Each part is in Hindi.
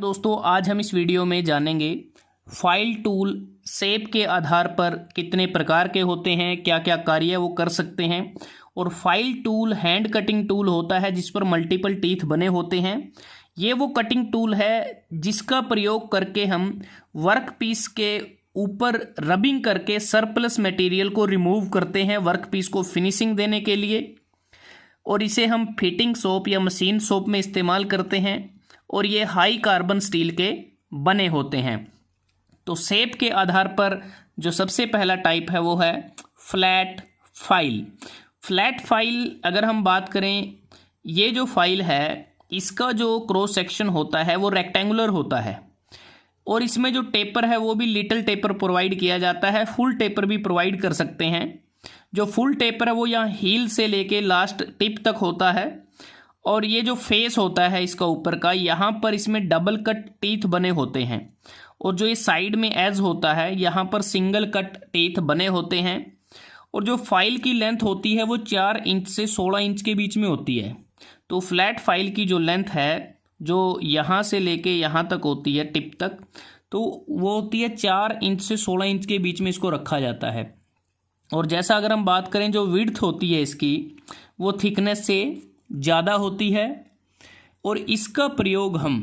दोस्तों आज हम इस वीडियो में जानेंगे फाइल टूल शेप के आधार पर कितने प्रकार के होते हैं, क्या क्या कार्य वो कर सकते हैं। और file tool hand cutting tool होता है जिस पर मल्टीपल टीथ बने होते हैं। ये वो कटिंग टूल है जिसका प्रयोग करके हम वर्क पीस के ऊपर रबिंग करके सरप्लस मटेरियल को रिमूव करते हैं वर्क पीस को फिनिशिंग देने के लिए। और इसे हम फिटिंग सोप या मशीन सोप में इस्तेमाल करते हैं और ये हाई कार्बन स्टील के बने होते हैं। तो शेप के आधार पर जो सबसे पहला टाइप है वो है फ्लैट फाइल। फ्लैट फाइल अगर हम बात करें, ये जो फाइल है इसका जो क्रॉस सेक्शन होता है वो रेक्टेंगुलर होता है और इसमें जो टेपर है वो भी लिटिल टेपर प्रोवाइड किया जाता है। फुल टेपर भी प्रोवाइड कर सकते हैं। जो फुल टेपर है वो यहाँ हील से लेके लास्ट टिप तक होता है। और ये जो फेस होता है इसका ऊपर का, यहाँ पर इसमें डबल कट टीथ बने होते हैं और जो ये साइड में एज होता है यहाँ पर सिंगल कट टीथ बने होते हैं। और जो फाइल की लेंथ होती है वो 4 इंच से 16 इंच के बीच में होती है। तो फ्लैट फाइल की जो लेंथ है जो यहाँ से लेके यहाँ तक होती है टिप तक, तो वो होती है 4 इंच से 16 इंच के बीच में इसको रखा जाता है। और जैसा अगर हम बात करें जो विड्थ होती है इसकी वो थिकनेस से ज़्यादा होती है। और इसका प्रयोग हम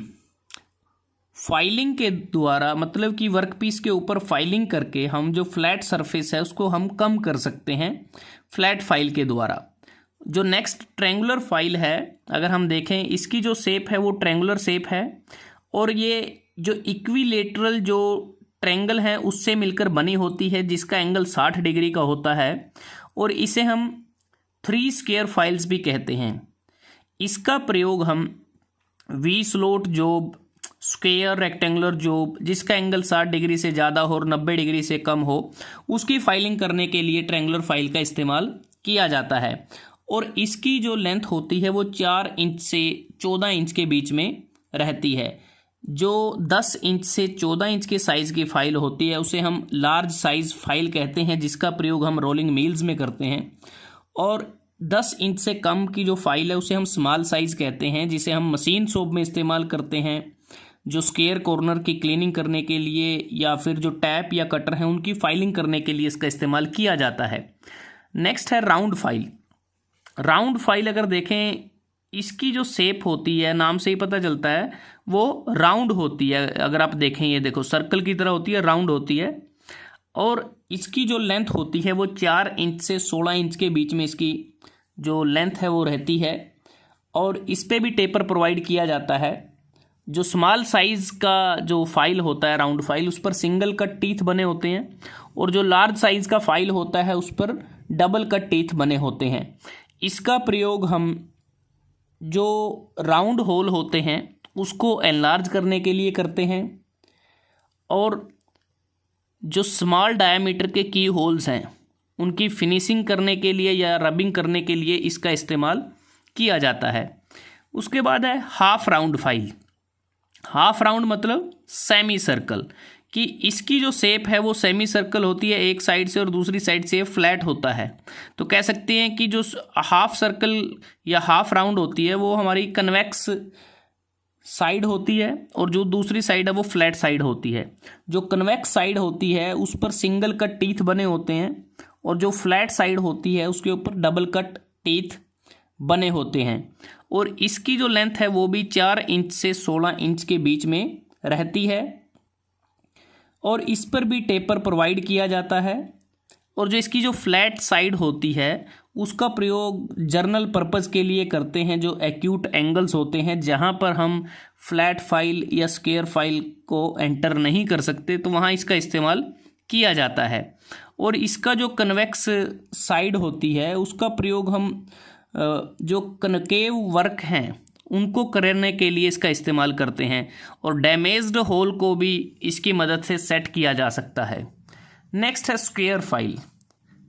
फाइलिंग के द्वारा, मतलब कि वर्कपीस के ऊपर फाइलिंग करके हम जो फ्लैट सरफेस है उसको हम कम कर सकते हैं फ्लैट फाइल के द्वारा। जो नेक्स्ट ट्रायंगुलर फाइल है, अगर हम देखें इसकी जो शेप है वो ट्रायंगुलर शेप है और ये जो इक्विलेटरल जो ट्रायंगल है उससे मिलकर बनी होती है जिसका एंगल 60 डिग्री का होता है। और इसे हम 3 स्क्वायर फाइल्स भी कहते हैं। इसका प्रयोग हम V slot job, square rectangular job जिसका एंगल 60 डिग्री से ज़्यादा हो और 90 डिग्री से कम हो उसकी फाइलिंग करने के लिए ट्रायंगुलर फाइल का इस्तेमाल किया जाता है। और इसकी जो लेंथ होती है वो 4 इंच से 14 इंच के बीच में रहती है। जो 10 इंच से 14 इंच के साइज़ की फाइल होती है उसे हम लार्ज साइज़ फाइल कहते हैं जिसका प्रयोग हम रोलिंग मिल्स में करते हैं। और 10 इंच से कम की जो फाइल है उसे हम स्मॉल साइज़ कहते हैं जिसे हम मशीन शॉप में इस्तेमाल करते हैं, जो स्क्वायर कॉर्नर की क्लीनिंग करने के लिए या फिर जो टैप या कटर हैं उनकी फाइलिंग करने के लिए इसका इस्तेमाल किया जाता है। नेक्स्ट है राउंड फाइल। राउंड फाइल अगर देखें इसकी जो शेप होती है नाम से ही पता चलता है वो राउंड होती है। अगर आप देखें ये देखो सर्कल की तरह होती है, राउंड होती है। और इसकी जो लेंथ होती है वो 4 इंच से 16 इंच के बीच में इसकी जो लेंथ है वो रहती है। और इस पे भी टेपर प्रोवाइड किया जाता है। जो स्मॉल साइज़ का जो फाइल होता है राउंड फाइल उस पर सिंगल कट टीथ बने होते हैं और जो लार्ज साइज़ का फाइल होता है उस पर डबल कट टीथ बने होते हैं। इसका प्रयोग हम जो राउंड होल होते हैं उसको एनलार्ज करने के लिए करते हैं और जो स्मॉल डायमीटर के की होल्स हैं उनकी फिनिशिंग करने के लिए या रबिंग करने के लिए इसका इस्तेमाल किया जाता है। उसके बाद है half round file. Half round मतलब सेमी सर्कल, कि इसकी जो शेप है वो सेमी सर्कल होती है एक साइड से और दूसरी साइड से फ्लैट होता है। तो कह सकते हैं कि जो हाफ सर्कल या हाफ राउंड होती है वो हमारी कन्वेक्स साइड होती है और जो दूसरी साइड है वो फ्लैट साइड होती है। जो कन्वेक्स साइड होती है उस पर सिंगल कट टीथ बने होते हैं और जो फ्लैट साइड होती है उसके ऊपर डबल कट टीथ बने होते हैं। और इसकी जो लेंथ है वो भी 4 इंच से 16 इंच के बीच में रहती है और इस पर भी टेपर प्रोवाइड किया जाता है। और जो इसकी जो फ्लैट साइड होती है उसका प्रयोग जर्नल पर्पस के लिए करते हैं। जो एक्यूट एंगल्स होते हैं जहां पर हम फ्लैट फाइल या स्क्वायर फाइल को एंटर नहीं कर सकते तो वहां इसका इस्तेमाल किया जाता है। और इसका जो कन्वेक्स साइड होती है उसका प्रयोग हम जो कनकेव वर्क हैं उनको करने के लिए इसका इस्तेमाल करते हैं और डैमेज्ड होल को भी इसकी मदद से सेट किया जा सकता है। नेक्स्ट है स्क्वायर फाइल।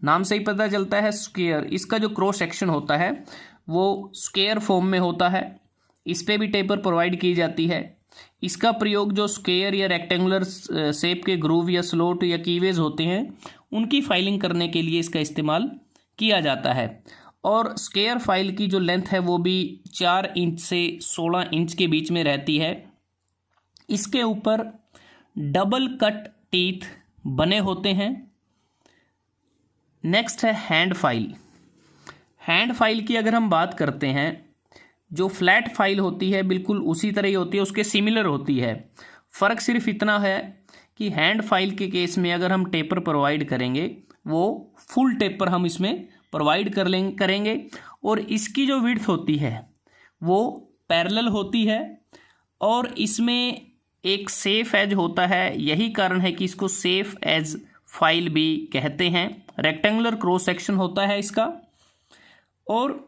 नाम से ही पता चलता है स्क्वायर, इसका जो क्रॉस सेक्शन होता है वो स्क्वायर फॉर्म में होता है। इस पे भी टेपर प्रोवाइड की जाती है। इसका प्रयोग जो स्क्वायर या रेक्टेंगुलर शेप के ग्रूव या स्लोट या कीवेज होते हैं उनकी फाइलिंग करने के लिए इसका इस्तेमाल किया जाता है। और स्क्वायर फाइल की जो लेंथ है वो भी 4 इंच से 16 इंच के बीच में रहती है। इसके ऊपर डबल कट टीथ बने होते हैं। नेक्स्ट है हैंड फाइल। हैंड फाइल की अगर हम बात करते हैं, जो फ्लैट फाइल होती है बिल्कुल उसी तरह ही होती है, उसके सिमिलर होती है। फ़र्क सिर्फ इतना है कि हैंड फाइल के केस में अगर हम टेपर प्रोवाइड करेंगे वो फुल टेपर हम इसमें प्रोवाइड करेंगे और इसकी जो विड्थ होती है वो पैरेलल होती है और इसमें एक सेफ एज होता है। यही कारण है कि इसको सेफ एज फाइल भी कहते हैं। रेक्टेंगुलर क्रॉस सेक्शन होता है इसका और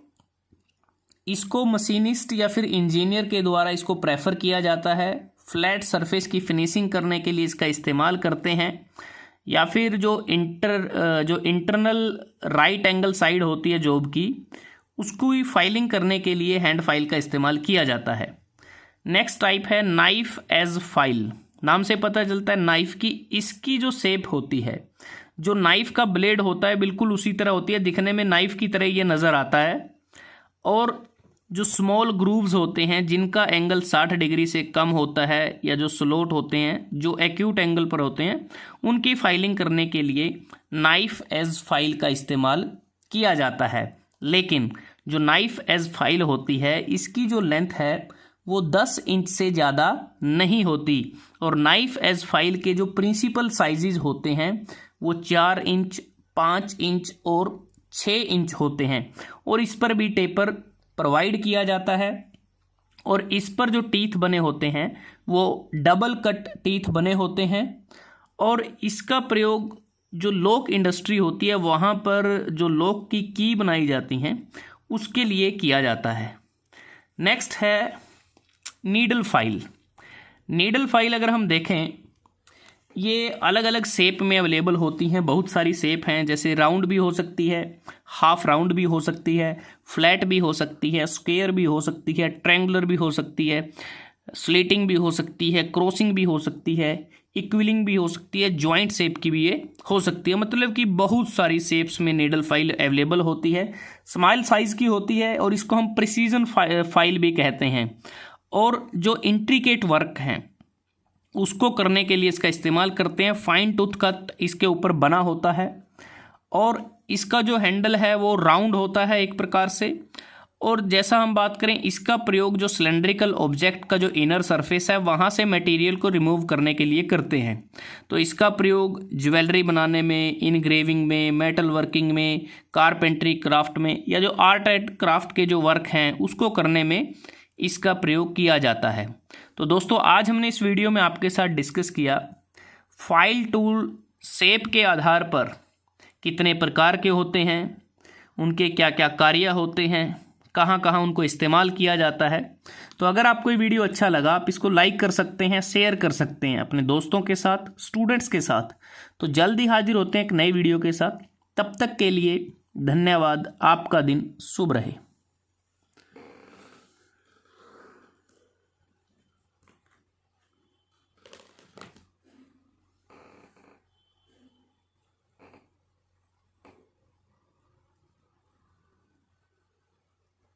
इसको मशीनिस्ट या फिर इंजीनियर के द्वारा इसको प्रेफर किया जाता है। फ्लैट सरफेस की फिनिशिंग करने के लिए इसका इस्तेमाल करते हैं या फिर जो इंटरनल राइट एंगल साइड होती है जॉब की, उसको ही फाइलिंग करने के लिए हैंड फाइल का इस्तेमाल किया जाता है। नेक्स्ट टाइप है नाइफ एज फाइल। नाम से पता चलता है नाइफ की इसकी जो शेप होती है, जो नाइफ का ब्लेड होता है बिल्कुल उसी तरह होती है, दिखने में नाइफ की तरह ये नज़र आता है और जो स्मॉल ग्रूव्स होते हैं जिनका एंगल 60 डिग्री से कम होता है या जो स्लोट होते हैं जो एक्यूट एंगल पर होते हैं, उनकी फाइलिंग करने के लिए नाइफ एज फाइल का इस्तेमाल किया जाता है। लेकिन जो नाइफ एज फाइल होती है इसकी जो लेंथ है वो 10 इंच से ज़्यादा नहीं होती और नाइफ एज फाइल के जो प्रिंसिपल साइजेज होते हैं वो 4 इंच, 5 इंच और 6 इंच होते हैं और इस पर भी टेपर प्रोवाइड किया जाता है। और इस पर जो टीथ बने होते हैं वो डबल कट टीथ बने होते हैं और इसका प्रयोग जो लॉक इंडस्ट्री होती है वहाँ पर जो लॉक की की बनाई जाती हैं उसके लिए किया जाता है। नेक्स्ट है नीडल फाइल। नीडल फाइल अगर हम देखें ये अलग अलग शेप में अवेलेबल होती हैं। बहुत सारी शेप हैं, जैसे राउंड भी हो सकती है, हाफ राउंड भी हो सकती है, फ्लैट भी हो सकती है, स्क्वायर भी हो सकती है, ट्रायंगुलर भी हो सकती है, स्लेटिंग भी हो सकती है, क्रॉसिंग भी हो सकती है, इक्विलिंग भी हो सकती है, जॉइंट शेप की भी ये हो सकती है। मतलब कि बहुत सारी शेप्स में नीडल फाइल अवेलेबल होती है। स्मॉल साइज़ की होती है और इसको हम प्रिसीजन फाइल भी कहते हैं और जो इंट्रिकेट वर्क हैं उसको करने के लिए इसका इस्तेमाल करते हैं। फाइन टूथ कट इसके ऊपर बना होता है और इसका जो हैंडल है वो राउंड होता है एक प्रकार से। और जैसा हम बात करें इसका प्रयोग जो सिलेंड्रिकल ऑब्जेक्ट का जो इनर सरफेस है वहाँ से मटेरियल को रिमूव करने के लिए करते हैं। तो इसका प्रयोग ज्वेलरी बनाने में, इनग्रेविंग में, मेटल वर्किंग में, कारपेंट्री क्राफ्ट में या जो आर्ट एंड क्राफ्ट के जो वर्क हैं उसको करने में इसका प्रयोग किया जाता है। तो दोस्तों आज हमने इस वीडियो में आपके साथ डिस्कस किया फाइल टूल शेप के आधार पर कितने प्रकार के होते हैं, उनके क्या क्या कार्य होते हैं, कहाँ कहाँ उनको इस्तेमाल किया जाता है। तो अगर आपको ये वीडियो अच्छा लगा आप इसको लाइक कर सकते हैं, शेयर कर सकते हैं अपने दोस्तों के साथ, स्टूडेंट्स के साथ। तो जल्दी हाजिर होते हैं एक नई वीडियो के साथ। तब तक के लिए धन्यवाद। आपका दिन शुभ रहे।